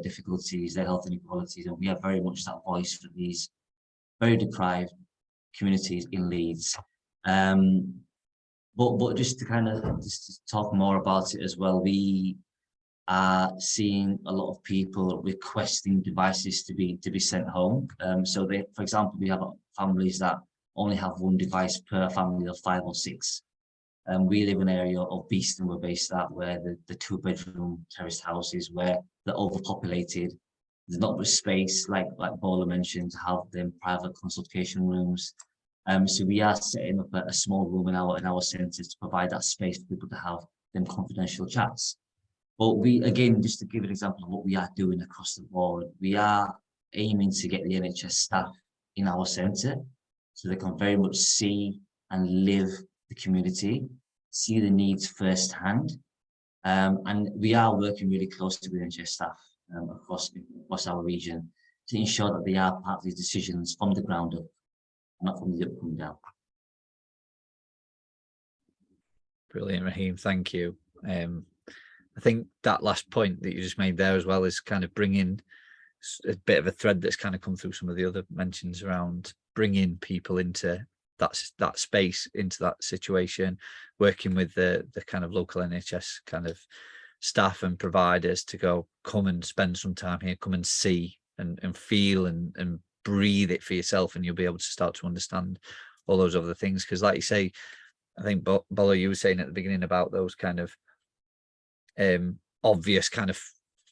difficulties, their health inequalities, and we are very much that voice for these very deprived communities in Leeds. But just to kind of just talk more about it as well, we are seeing a lot of people requesting devices to be sent home. So they, for example, we have families that only have one device per family of 5 or 6. We live in an area of Beeston, we're based at, where the 2-bedroom terraced houses, where they're overpopulated. There's not much space, like Bola mentioned, to have them private consultation rooms. So we are setting up a small room in our centres to provide that space for people to have them confidential chats. But we, again, just to give an example of what we are doing across the board, we are aiming to get the NHS staff in our centre so they can very much see and live the community, see the needs firsthand. And we are working really closely with NHS staff across our region to ensure that they are part of these decisions from the ground up, not from the up coming down. Brilliant, Raheem. Thank you. I think that last point that you just made there as well is kind of bringing a bit of a thread that's kind of come through some of the other mentions around bringing people into that space, into that situation, working with the kind of local NHS kind of staff and providers to go, come and spend some time here, come and see and feel and breathe it for yourself, and you'll be able to start to understand all those other things. Because like you say, I think Bola, you were saying at the beginning about those kind of obvious kind of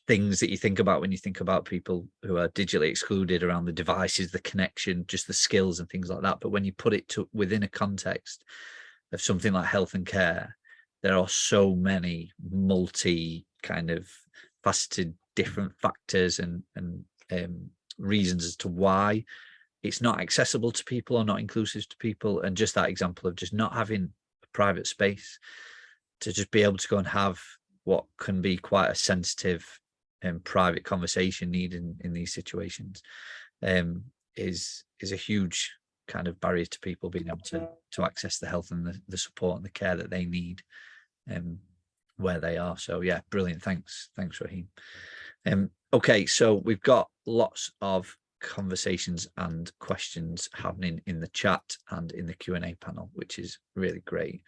things that you think about when you think about people who are digitally excluded, around the devices, the connection, just the skills and things like that. But when you put it within a context of something like health and care, there are so many multi kind of faceted different factors and reasons as to why it's not accessible to people or not inclusive to people. And just that example of just not having a private space to just be able to go and have what can be quite a sensitive and private conversation needed in these situations is a huge kind of barrier to people being able to access the health and the support and the care that they need where they are. So yeah, brilliant. Thanks Raheem. Okay, so we've got lots of conversations and questions happening in the chat and in the Q&A panel, which is really great.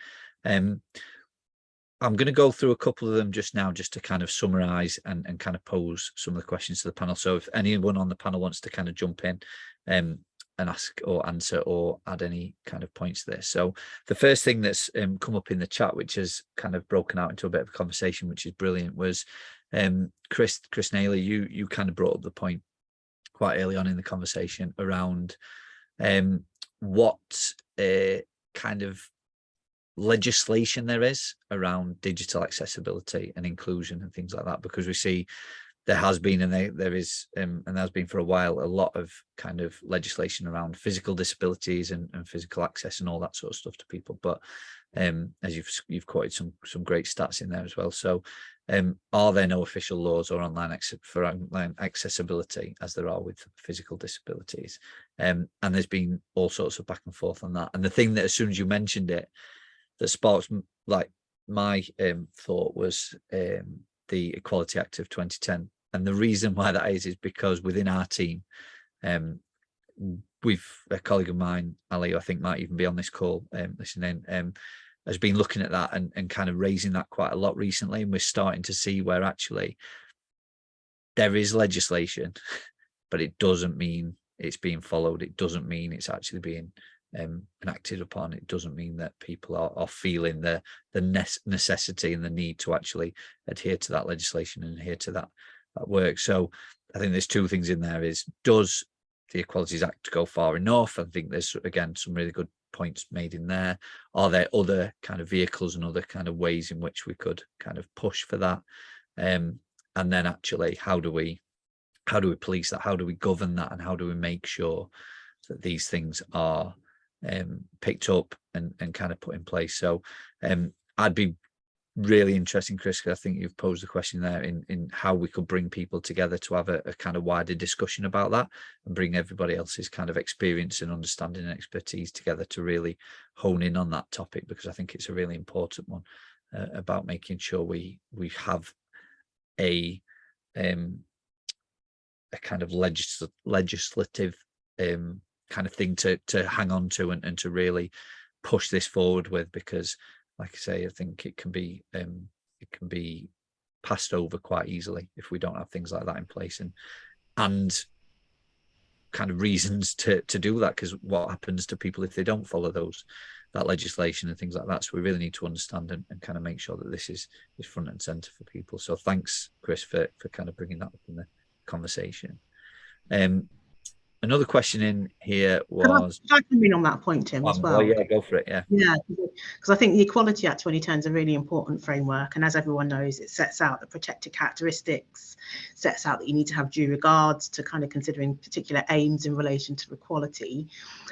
I'm going to go through a couple of them just now, just to kind of summarize and kind of pose some of the questions to the panel. So if anyone on the panel wants to kind of jump in and ask or answer or add any kind of points to this. So the first thing that's come up in the chat, which has kind of broken out into a bit of a conversation, which is brilliant, was Chris Naylor, you kind of brought up the point quite early on in the conversation around what kind of legislation there is around digital accessibility and inclusion and things like that, because we see there has been and there is and there's been for a while a lot of kind of legislation around physical disabilities and physical access and all that sort of stuff to people. But as you've quoted some great stats in there as well. So are there no official laws or online accessibility as there are with physical disabilities? And there's been all sorts of back and forth on that. And the thing that as soon as you mentioned it, that sparks like my thought was the Equality Act of 2010. And the reason why that is because within our team, we've a colleague of mine, Ali, who I think might even be on this call listening, has been looking at that and kind of raising that quite a lot recently. And we're starting to see where actually there is legislation, but it doesn't mean it's being followed. It doesn't mean it's actually being enacted upon. It doesn't mean that people are feeling the necessity and the need to actually adhere to that legislation and adhere to that work. So I think there's two things in there. Is, does the Equalities Act go far enough? I think there's, again, some really good points made in there. Are there other kind of vehicles and other kind of ways in which we could kind of push for that? And then actually, how do we police that? How do we govern that? And how do we make sure that these things are picked up and kind of put in place? So I'd be really interested, Chris, because I think you've posed the question there in how we could bring people together to have a kind of wider discussion about that and bring everybody else's kind of experience and understanding and expertise together to really hone in on that topic, because I think it's a really important one about making sure we have a kind of legislative kind of thing to hang on to and to really push this forward with, because like I say, I think it can be passed over quite easily if we don't have things like that in place and kind of reasons to do that, because what happens to people if they don't follow that legislation and things like that. So we really need to understand and kind of make sure that this is front and center for people. So thanks, Chris, for kind of bringing that up in the conversation. Another question in here was... Can I come in on that point, Tim, as well? Oh, yeah, go for it, yeah. Yeah, because I think the Equality Act 2010 is a really important framework. And as everyone knows, it sets out the protected characteristics, sets out that you need to have due regards to kind of considering particular aims in relation to equality.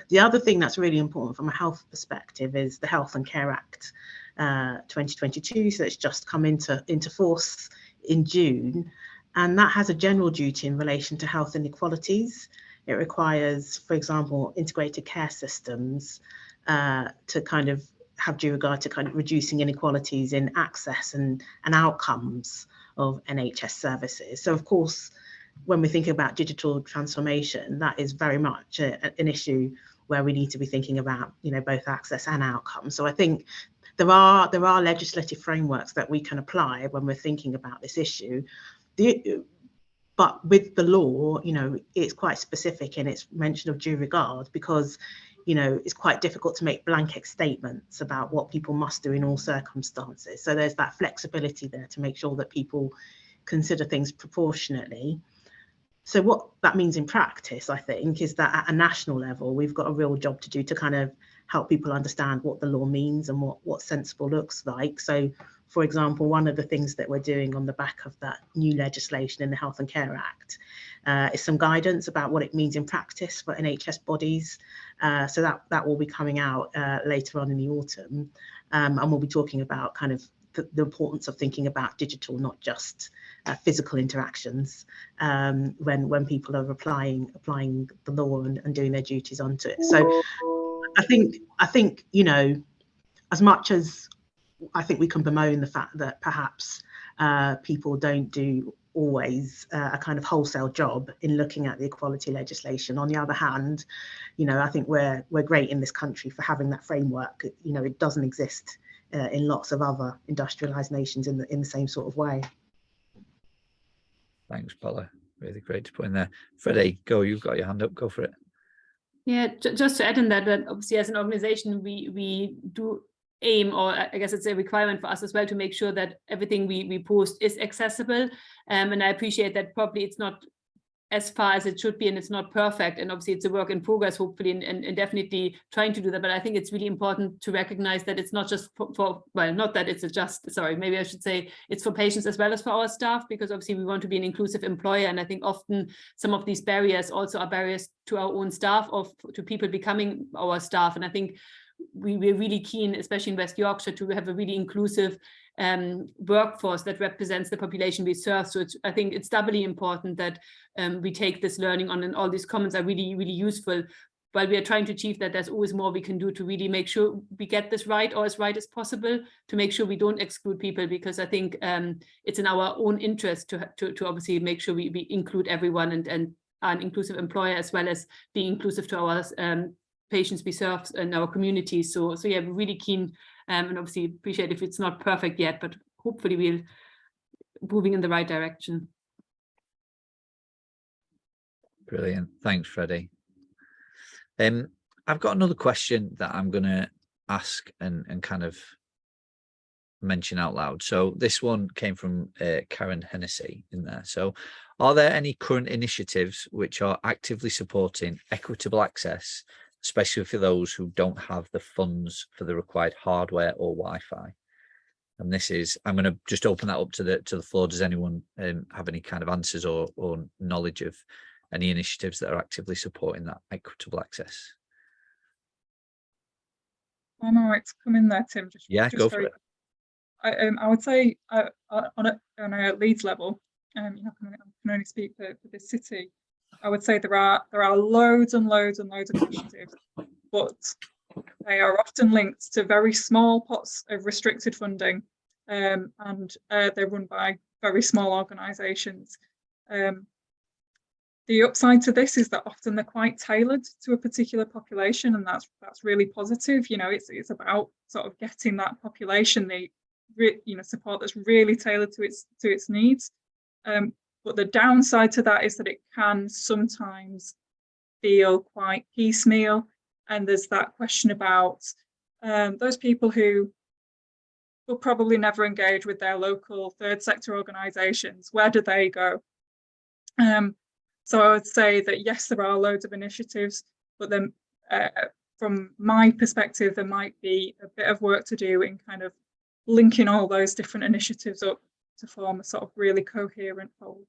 The other thing that's really important from a health perspective is the Health and Care Act 2022. So it's just come into force in June. And that has a general duty in relation to health inequalities. It requires, for example, integrated care systems to kind of have due regard to kind of reducing inequalities in access and outcomes of NHS services. So, of course, when we think about digital transformation, that is very much an issue where we need to be thinking about, both access and outcomes. So I think there are legislative frameworks that we can apply when we're thinking about this issue. But with the law, it's quite specific in its mention of due regard, because, it's quite difficult to make blanket statements about what people must do in all circumstances. So there's that flexibility there to make sure that people consider things proportionately. So what that means in practice, I think, is that at a national level, we've got a real job to do to kind of help people understand what the law means and what sensible looks like. So, for example, one of the things that we're doing on the back of that new legislation in the Health and Care Act is some guidance about what it means in practice for NHS bodies. So that will be coming out later on in the autumn. And we'll be talking about kind of the importance of thinking about digital, not just physical interactions when people are applying the law and doing their duties onto it. So I think, as much as I think we can bemoan the fact that perhaps people don't do always a kind of wholesale job in looking at the equality legislation. On the other hand, I think we're great in this country for having that framework. It doesn't exist in lots of other industrialized nations in the same sort of way. Thanks, Bola. Really great to put in there. Freddie, go, you've got your hand up, go for it. Yeah, just to add on that obviously as an organization, we do aim, or I guess it's a requirement for us as well, to make sure that everything we post is accessible. And I appreciate that probably it's not as far as it should be, and it's not perfect, and obviously it's a work in progress, hopefully, and definitely trying to do that. But I think it's really important to recognize that it's not just for well, not that it's sorry, maybe I should say it's for patients as well as for our staff, because obviously we want to be an inclusive employer, and I think often some of these barriers also are barriers to our own staff, or to people becoming our staff. And I think we're really keen, especially in West Yorkshire, to have a really inclusive workforce that represents the population we serve. So I think it's doubly important that we take this learning on, and all these comments are really, really useful. While we are trying to achieve that, there's always more we can do to really make sure we get this right, or as right as possible, to make sure we don't exclude people, because I think it's in our own interest to obviously make sure we include everyone, and are an inclusive employer, as well as being inclusive to our patients we serve in our community. So yeah, we're really keen, and obviously appreciate if it's not perfect yet, but hopefully we're moving in the right direction. Brilliant. Thanks, Freddie. I've got another question that I'm going to ask and kind of mention out loud. So this one came from Karen Hennessy in there. So are there any current initiatives which are actively supporting equitable access, especially for those who don't have the funds for the required hardware or Wi-Fi? And this is, I'm going to just open that up to the floor. Does anyone have any kind of answers or knowledge of any initiatives that are actively supporting that equitable access? I know it's come in there, Tim. Yeah, go for it. I would say on a Leeds level, I can only speak for this city. I would say there are loads and loads and loads of initiatives, but they are often linked to very small pots of restricted funding, and they're run by very small organisations. The upside to this is that often they're quite tailored to a particular population, and that's really positive. It's about sort of getting that population the support that's really tailored to its needs. But the downside to that is that it can sometimes feel quite piecemeal, and there's that question about those people who will probably never engage with their local third sector organisations. Where do they go? So I would say that yes, there are loads of initiatives, but then from my perspective, there might be a bit of work to do in kind of linking all those different initiatives up to form a sort of really coherent whole.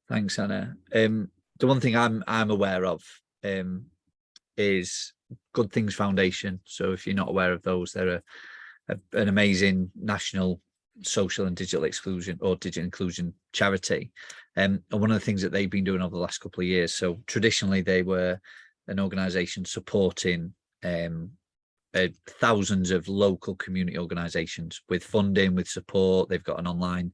Thanks, Anna. The one thing I'm aware of is Good Things Foundation. So if you're not aware of those, they're an amazing national social and digital exclusion or digital inclusion charity. And one of the things that they've been doing over the last couple of years, so traditionally they were an organisation supporting thousands of local community organisations with funding, with support. They've got an online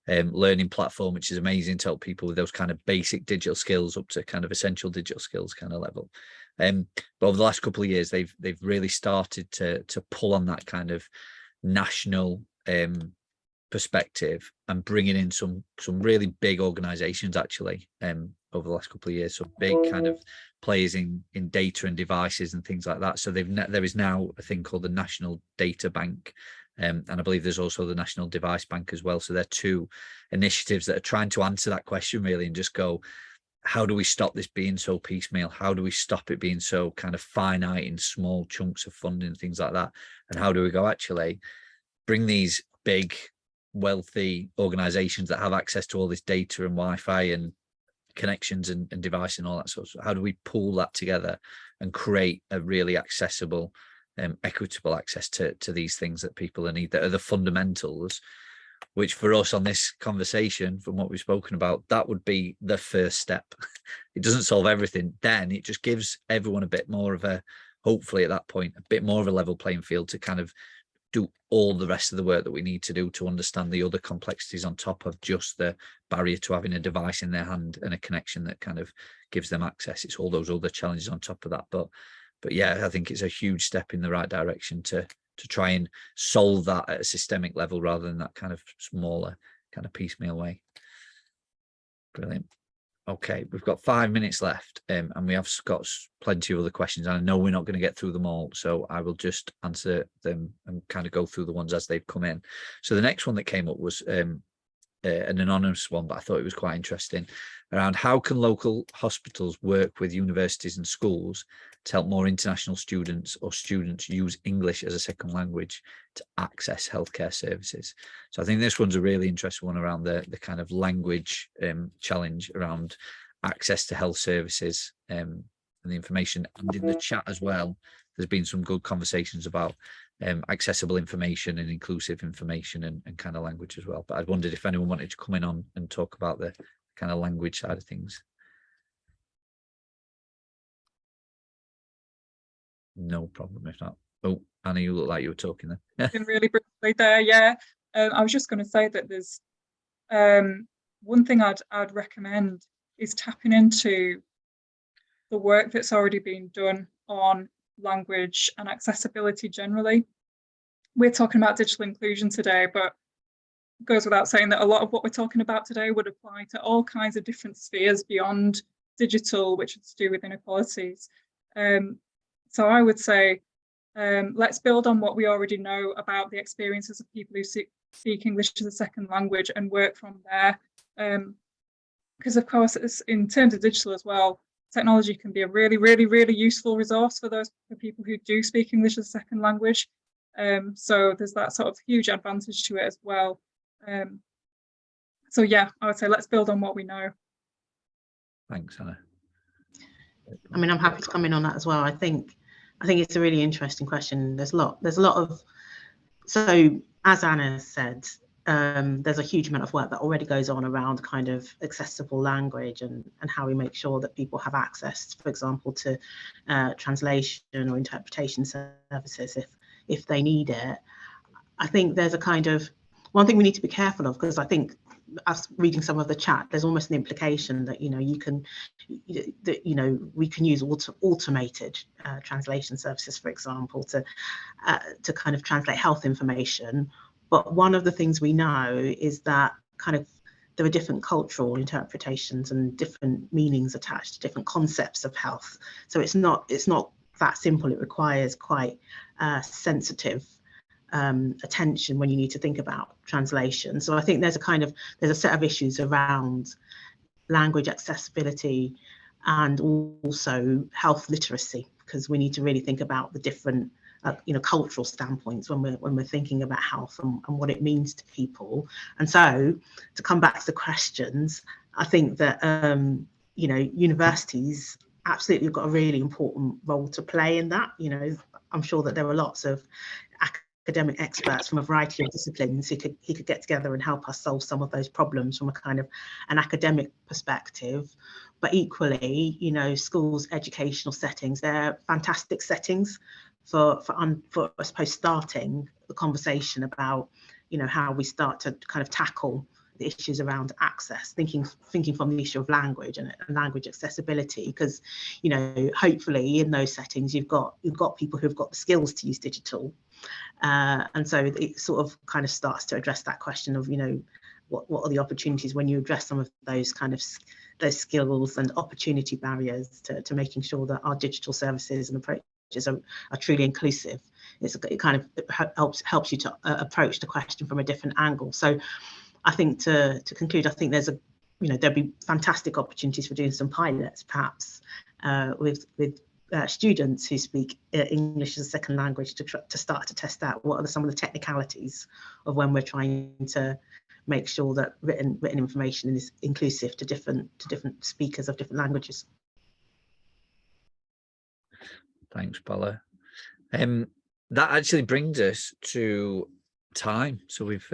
learning platform, which is amazing to help people with those kind of basic digital skills up to kind of essential digital skills kind of level. But over the last couple of years, they've really started to pull on that kind of national perspective and bringing in some really big organizations actually over the last couple of years, so big kind of players in data and devices and things like that. So there is now a thing called the National Data Bank, and I believe there's also the National Device Bank as well. So they're two initiatives that are trying to answer that question really, and just go, how do we stop this being so piecemeal? How do we stop it being so kind of finite in small chunks of funding, things like that? And how do we go actually bring these big wealthy organizations that have access to all this data and Wi-Fi and connections and device and all that sort of, how do we pull that together and create a really accessible equitable access to these things that people need, that are the fundamentals, which for us on this conversation, from what we've spoken about, that would be the first step. It doesn't solve everything, then it just gives everyone a bit more of a, hopefully at that point, a bit more of a level playing field to kind of do all the rest of the work that we need to do to understand the other complexities on top of just the barrier to having a device in their hand and a connection that kind of gives them access. It's all those other challenges on top of that. But yeah, I think it's a huge step in the right direction to try and solve that at a systemic level rather than that kind of smaller kind of piecemeal way. Brilliant. Okay, we've got 5 minutes left, and we have got plenty of other questions, and I know we're not going to get through them all, so I will just answer them and kind of go through the ones as they've come in. So the next one that came up was an anonymous one, but I thought it was quite interesting, around how can local hospitals work with universities and schools to help more international students or students use English as a second language to access healthcare services. So I think this one's a really interesting one around the kind of language challenge around access to health services and the information. And in the chat as well, there's been some good conversations about accessible information and inclusive information and kind of language as well. But I wondered if anyone wanted to come in on and talk about the kind of language side of things. No problem if not. Oh, Anna, you look like you were talking there. Really briefly there, yeah. I was just going to say that there's one thing I'd recommend is tapping into the work that's already been done on language and accessibility generally. We're talking about digital inclusion today, but it goes without saying that a lot of what we're talking about today would apply to all kinds of different spheres beyond digital, which is to do with inequalities. So I would say, let's build on what we already know about the experiences of people who speak English as a second language and work from there. Because of course, in terms of digital as well, technology can be a really, really, really useful resource for people who do speak English as a second language. So there's that sort of huge advantage to it as well. So yeah, I would say let's build on what we know. Thanks, Anna. I mean, I'm happy to come in on that as well. I think it's a really interesting question. There's a lot of, so as Anna said, there's a huge amount of work that already goes on around kind of accessible language and how we make sure that people have access, for example, to translation or interpretation services if they need it. I think there's a kind of, one thing we need to be careful of, because I think us reading some of the chat, there's almost an implication that, we can use automated translation services, for example, to kind of translate health information. But one of the things we know is that kind of there are different cultural interpretations and different meanings attached to different concepts of health. So it's not that simple. It requires quite sensitive attention when you need to think about translation. So I think there's a set of issues around language accessibility and also health literacy, because we need to really think about the different cultural standpoints when we're thinking about health and what it means to people. And so to come back to the questions, I think that universities absolutely have got a really important role to play in that. I'm sure that there are lots of academic experts from a variety of disciplines who could get together and help us solve some of those problems from a kind of an academic perspective. But equally, schools, educational settings, they're fantastic settings for I suppose starting the conversation about how we start to kind of tackle the issues around access, thinking from the issue of language and language accessibility, because hopefully in those settings you've got people who've got the skills to use digital, and so it sort of kind of starts to address that question of what are the opportunities when you address some of those kind of those skills and opportunity barriers to making sure that our digital services and approaches are truly inclusive. It kind of helps you to approach the question from a different angle. So I think to conclude, I think there'll be fantastic opportunities for doing some pilots, perhaps with students who speak English as a second language to start to test out what are some of the technicalities of when we're trying to make sure that written information is inclusive to different speakers of different languages. Thanks, Bola. That actually brings us to time. So we've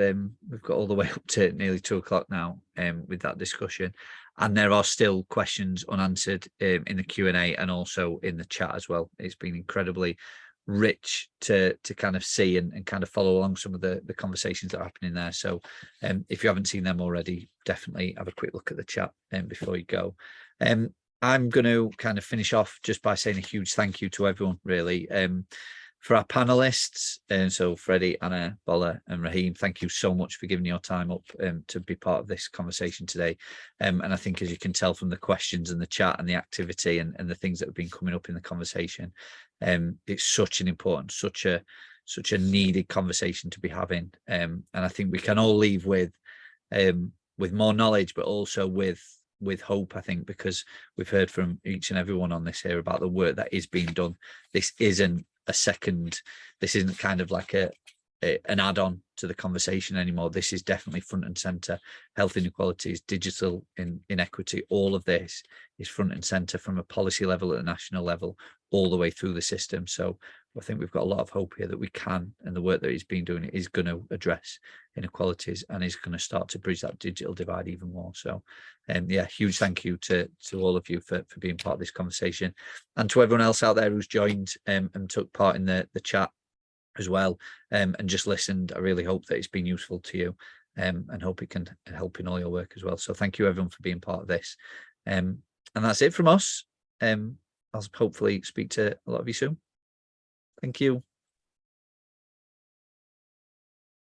got all the way up to nearly 2 o'clock now with that discussion, and there are still questions unanswered in the Q&A and also in the chat as well. It's been incredibly rich to kind of see and kind of follow along some of the conversations that are happening there. So if you haven't seen them already, definitely have a quick look at the chat before you go. I'm going to kind of finish off just by saying a huge thank you to everyone, really. For our panelists, and so Freddie, Anna, Bola and Raheem, thank you so much for giving your time up to be part of this conversation today. And I think, as you can tell from the questions and the chat and the activity and the things that have been coming up in the conversation, it's such an important, such a needed conversation to be having. And I think we can all leave with more knowledge, but also with hope, I think, because we've heard from each and everyone on this here about the work that is being done. This isn't this isn't kind of like an add-on to the conversation anymore. This is definitely front and center. Health inequalities, digital inequity, all of this is front and center from a policy level at the national level all the way through the system. So I think we've got a lot of hope here that we can, and the work that he's been doing is going to address inequalities and is going to start to bridge that digital divide even more. So yeah, huge thank you to all of you for being part of this conversation, and to everyone else out there who's joined and took part in the chat as well, and just listened. I really hope that it's been useful to you, and hope it can help in all your work as well. So thank you everyone for being part of this, and that's it from us. I'll hopefully speak to a lot of you soon. Thank you.